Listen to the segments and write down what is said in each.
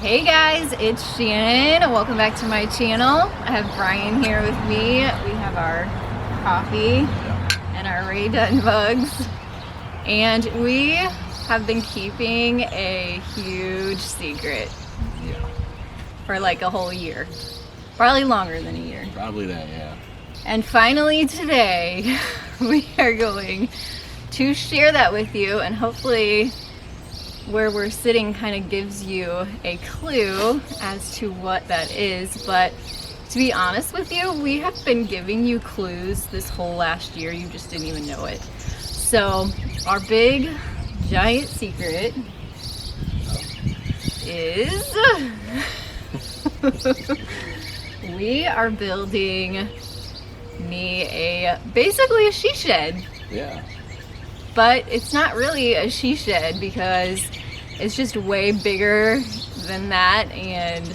Hey guys, it's Shannon. Welcome back to my channel. I have Brian here with me. We have our coffee and our Ray Dunn bugs. And we have been keeping a huge secret for like a whole year. Probably longer than a year. Probably that, yeah. And finally today, we are going to share that with you, and hopefully where we're sitting kind of gives you a clue as to what that is. But to be honest with you, we have been giving you clues this whole last year. You just didn't even know it. So our big giant secret is we are building me basically a she shed. Yeah. But it's not really a she shed because it's just way bigger than that and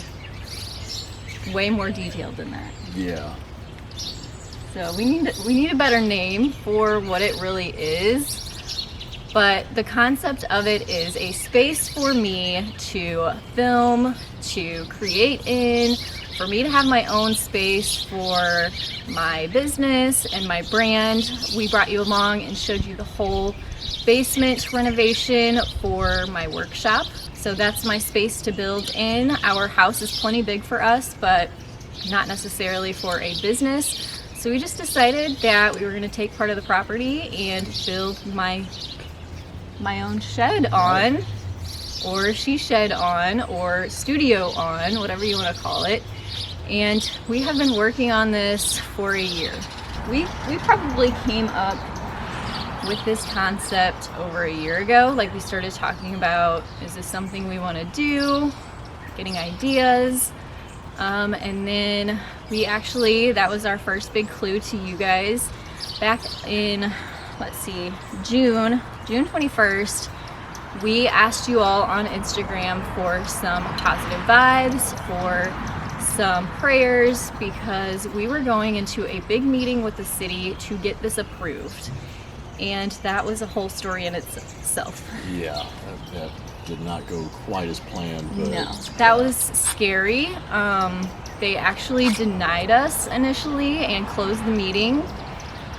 way more detailed than that. Yeah. So we need a better name for what it really is. But the concept of it is a space for me to film, to create in, for me to have my own space for my business and my brand. We brought you along and showed you the whole basement renovation for my workshop. So that's my space to build in. Our house is plenty big for us, but not necessarily for a business. So we just decided that we were gonna take part of the property and build my own shed on, or she shed on, or studio on, whatever you wanna call it. And we have been working on this for a year. We probably came up with this concept over a year ago. Like, we started talking about, is this something we want to do? Getting ideas. And then that was our first big clue to you guys. Back in, June 21st, we asked you all on Instagram for some positive vibes, for some prayers, because we were going into a big meeting with the city to get this approved, and that was a whole story in itself. Yeah, that did not go quite as planned. But no, that was scary. They actually denied us initially and closed the meeting,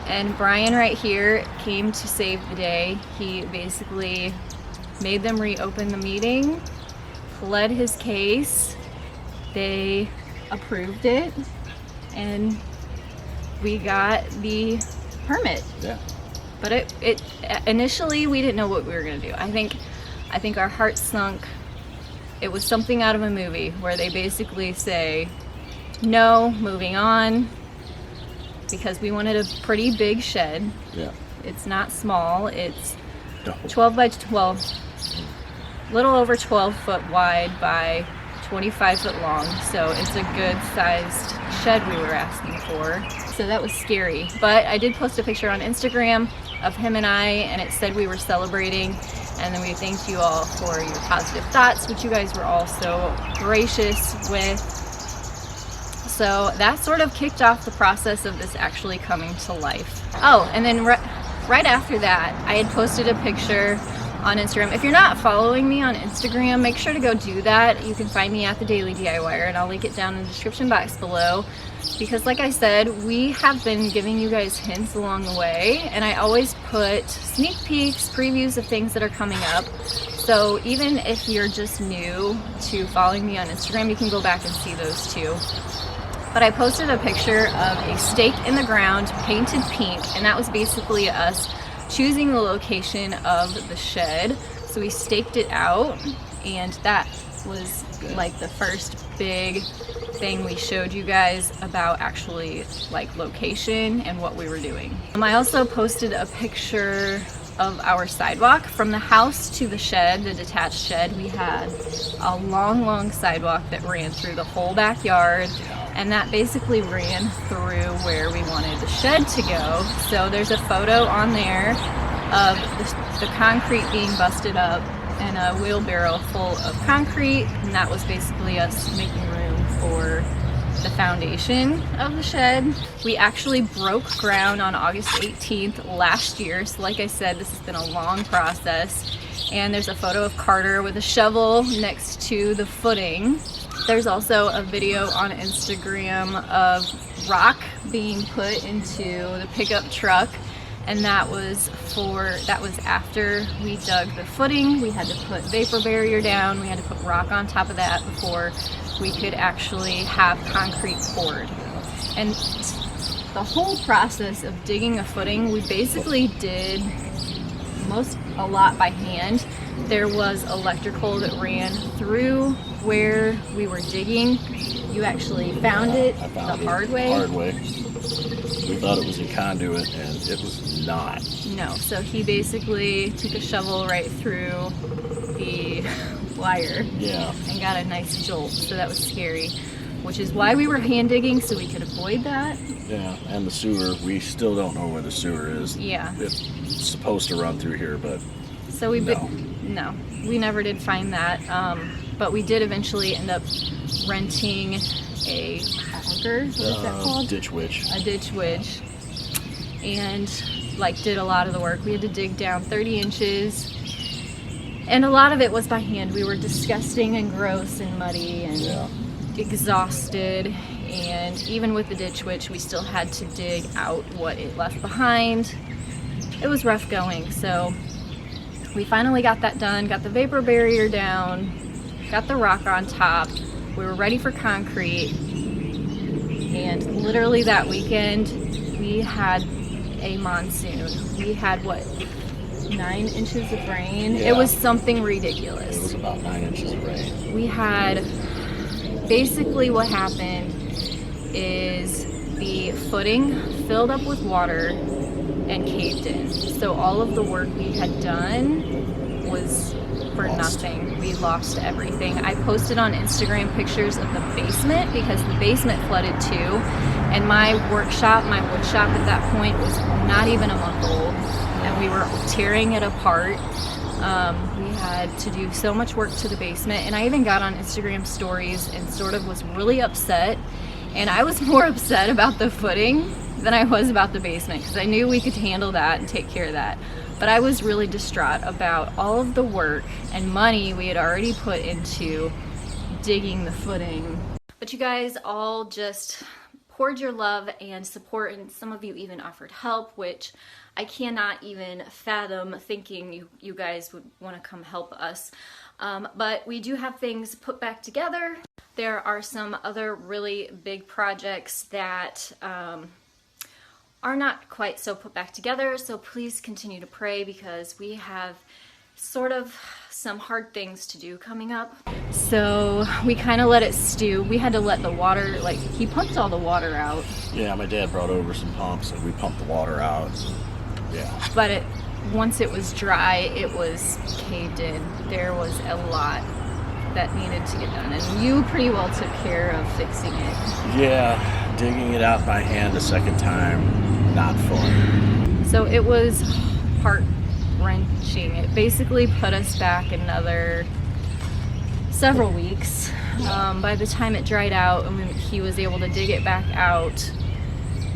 and Brian right here came to save the day. He basically made them reopen the meeting, pled his case. They approved it, and we got the permit. Yeah. But it initially we didn't know what we were gonna do. I think our hearts sunk. It was something out of a movie where they basically say, no, moving on, because we wanted a pretty big shed. Yeah. It's not small. It's 12 by 12, little over 12 foot wide by 25 foot long, so it's a good sized shed we were asking for. So that was scary, but I did post a picture on Instagram of him and I, and it said we were celebrating, and then we thanked you all for your positive thoughts, which you guys were all so gracious with. So that sort of kicked off the process of this actually coming to life. Oh, and then right after that, I had posted a picture on Instagram. If you're not following me on Instagram, make sure to go do that. You can find me at TheDailyDIYer, and I'll link it down in the description box below. Because like I said, we have been giving you guys hints along the way, and I always put sneak peeks, previews of things that are coming up. So even if you're just new to following me on Instagram, you can go back and see those too. But I posted a picture of a stake in the ground painted pink, and that was basically us choosing the location of the shed. So we staked it out, and that was like the first big thing we showed you guys about actually like location and what we were doing. I also posted a picture of our sidewalk from the house to the shed, the detached shed. We had a long sidewalk that ran through the whole backyard, and that basically ran through where we wanted the shed to go. So there's a photo on there of the concrete being busted up and a wheelbarrow full of concrete, and that was basically us making room for the foundation of the shed. We actually broke ground on August 18th last year. So like I said, this has been a long process. And there's a photo of Carter with a shovel next to the footing. There's also a video on Instagram of rock being put into the pickup truck, and that was after we dug the footing. We had to put vapor barrier down, we had to put rock on top of that before we could actually have concrete poured. And the whole process of digging a footing, we basically did a lot by hand. There was electrical that ran through where we were digging. You actually found it the hard way. We thought it was a conduit, and it was not. No, so he basically took a shovel right through the wire. Yeah. And got a nice jolt, so that was scary. Which is why we were hand digging, so we could avoid that. Yeah, and the sewer, we still don't know where the sewer is. Yeah. It's supposed to run through here, but so no, we never did find that. But we did eventually end up renting a auger. What is that called? Ditch witch. A ditch witch. And did a lot of the work. We had to dig down 30 inches. And a lot of it was by hand. We were disgusting and gross and muddy and exhausted. And even with the ditch witch, we still had to dig out what it left behind. It was rough going. So we finally got that done, got the vapor barrier down, got the rock on top. We were ready for concrete. And literally that weekend, we had a monsoon. We had 9 inches of rain. Yeah. It was something ridiculous. It was about 9 inches of rain. We had, basically what happened is the footing filled up with water and caved in. So all of the work we had done was for nothing. We lost everything. I posted on Instagram pictures of the basement because the basement flooded too. And my workshop, my wood shop at that point was not even a month old. And we were tearing it apart. We had to do so much work to the basement. And I even got on Instagram stories and sort of was really upset. And I was more upset about the footing than I was about the basement because I knew we could handle that and take care of that. But I was really distraught about all of the work and money we had already put into digging the footing. But you guys all just poured your love and support, and some of you even offered help, which I cannot even fathom thinking you guys would want to come help us. But we do have things put back together. There are some other really big projects that are not quite so put back together, so please continue to pray because we have sort of some hard things to do coming up. So we kind of let it stew. We had to let the water, he pumped all the water out. Yeah, my dad brought over some pumps and we pumped the water out. Yeah. But once it was dry, it was caved in. There was a lot that needed to get done, and you pretty well took care of fixing it. Yeah, digging it out by hand a second time, not fun. So it was heart-wrenching. It basically put us back another several weeks. By the time it dried out and he was able to dig it back out,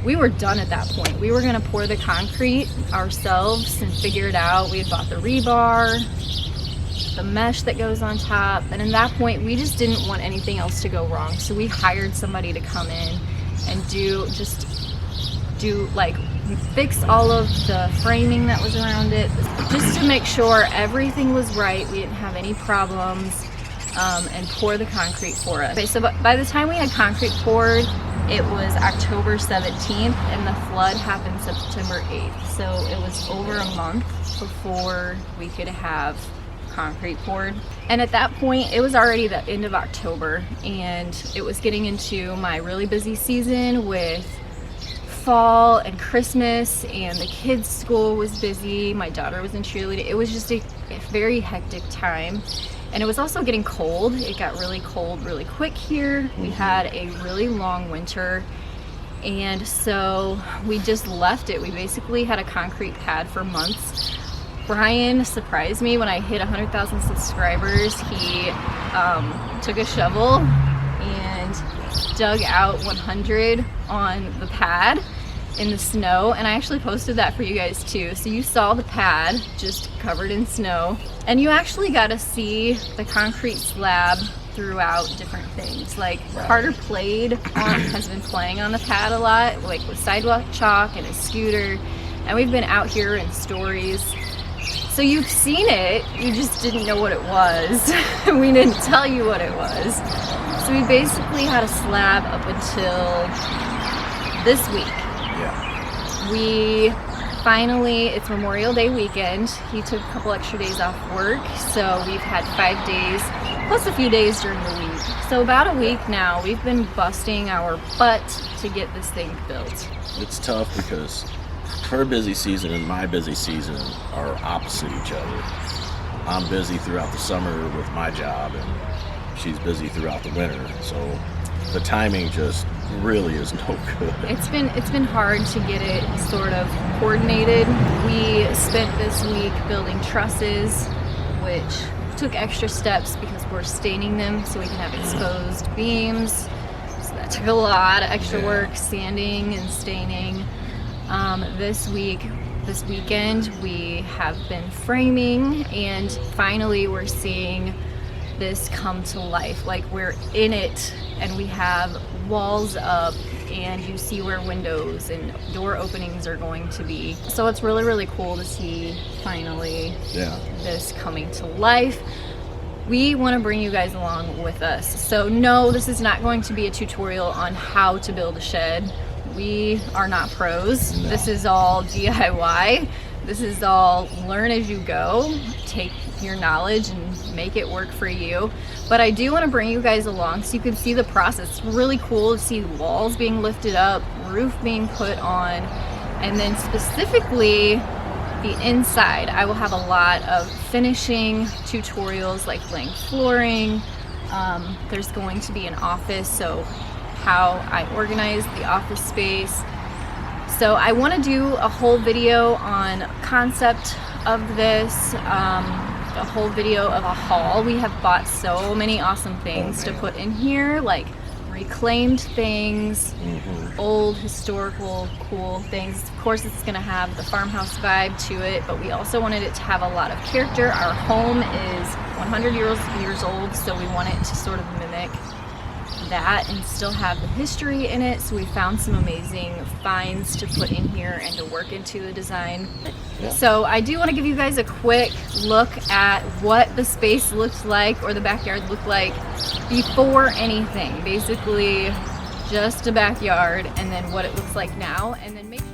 we were done at that point. We were gonna pour the concrete ourselves and figure it out. We had bought the rebar, the mesh that goes on top, and at that point we just didn't want anything else to go wrong. So we hired somebody to come in and fix all of the framing that was around it, just to make sure everything was right, we didn't have any problems, and pour the concrete for us. Okay, so by the time we had concrete poured, it was October 17th and the flood happened September 8th. So it was over a month before we could have concrete poured. And at that point, it was already the end of October and it was getting into my really busy season with fall and Christmas, and the kids' school was busy. My daughter was in cheerleading. It was just a very hectic time. And it was also getting cold. It got really cold really quick here. We had a really long winter. And so we just left it. We basically had a concrete pad for months. Brian surprised me when I hit 100,000 subscribers. He took a shovel and dug out 100 on the pad in the snow, and I actually posted that for you guys too. So you saw the pad just covered in snow, and you actually got to see the concrete slab throughout different things. Like Carter has been playing on the pad a lot, like with sidewalk chalk and a scooter, and we've been out here in stories. So you've seen it, you just didn't know what it was. We didn't tell you what it was. So we basically had a slab up until this week. Yeah. We finally, it's Memorial Day weekend. He took a couple extra days off work, so we've had 5 days, plus a few days during the week. So about a week now, we've been busting our butt to get this thing built. It's tough because her busy season and my busy season are opposite each other. I'm busy throughout the summer with my job, and she's busy throughout the winter. So the timing just really is no good. It's been hard to get it sort of coordinated. We spent this week building trusses, which took extra steps because we're staining them so we can have exposed beams. So that took a lot of extra work, sanding and staining. This weekend we have been framing, and finally we're seeing this come to life. Like, we're in it and we have walls up, and you see where windows and door openings are going to be. So it's really, really cool to see finally this coming to life. We want to bring you guys along with us. So no, this is not going to be a tutorial on how to build a shed. We are not pros. No. This is all DIY. This is all learn as you go. Take your knowledge and make it work for you. But I do want to bring you guys along so you can see the process. It's really cool to see walls being lifted up, roof being put on, and then specifically the inside. I will have a lot of finishing tutorials, like laying flooring. There's going to be an office, so how I organize the office space. So I want to do a whole video on concept of this, a whole video of a haul. We have bought so many awesome things to put in here, like reclaimed things, old historical cool things. Of course, it's going to have the farmhouse vibe to it, but we also wanted it to have a lot of character. Our home is 100 years old, so we want it to sort of mimic that and still have the history in it. So we found some amazing finds to put in here and to work into the design. So I do want to give you guys a quick look at what the space looks like, or the backyard looked like before anything. Basically just a backyard, and then what it looks like now, and then make sure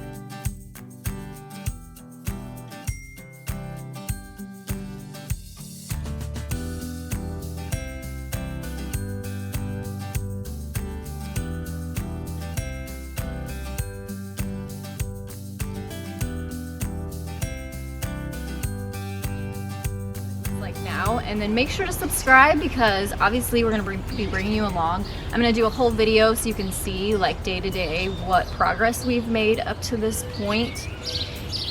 and then make sure to subscribe, because obviously we're going to be bringing you along. I'm going to do a whole video so you can see, like, day to day what progress we've made up to this point.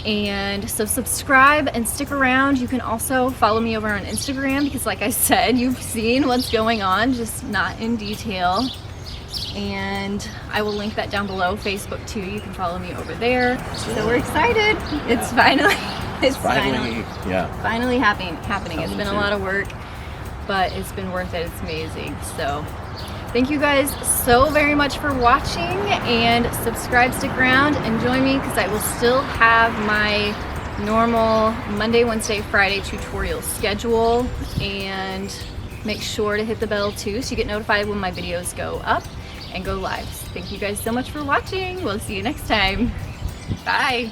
And so subscribe and stick around. You can also follow me over on Instagram, because like I said, you've seen what's going on, just not in detail. And I will link that down below. Facebook too, you can follow me over there. So we're excited. It's finally finally happening. It's been a lot of work, but it's been worth it. It's amazing. So thank you guys so very much for watching, and subscribe, stick around, and join me, because I will still have my normal Monday, Wednesday, Friday tutorial schedule. And make sure to hit the bell too, so you get notified when my videos go up and go live. Thank you guys so much for watching. We'll see you next time. Bye.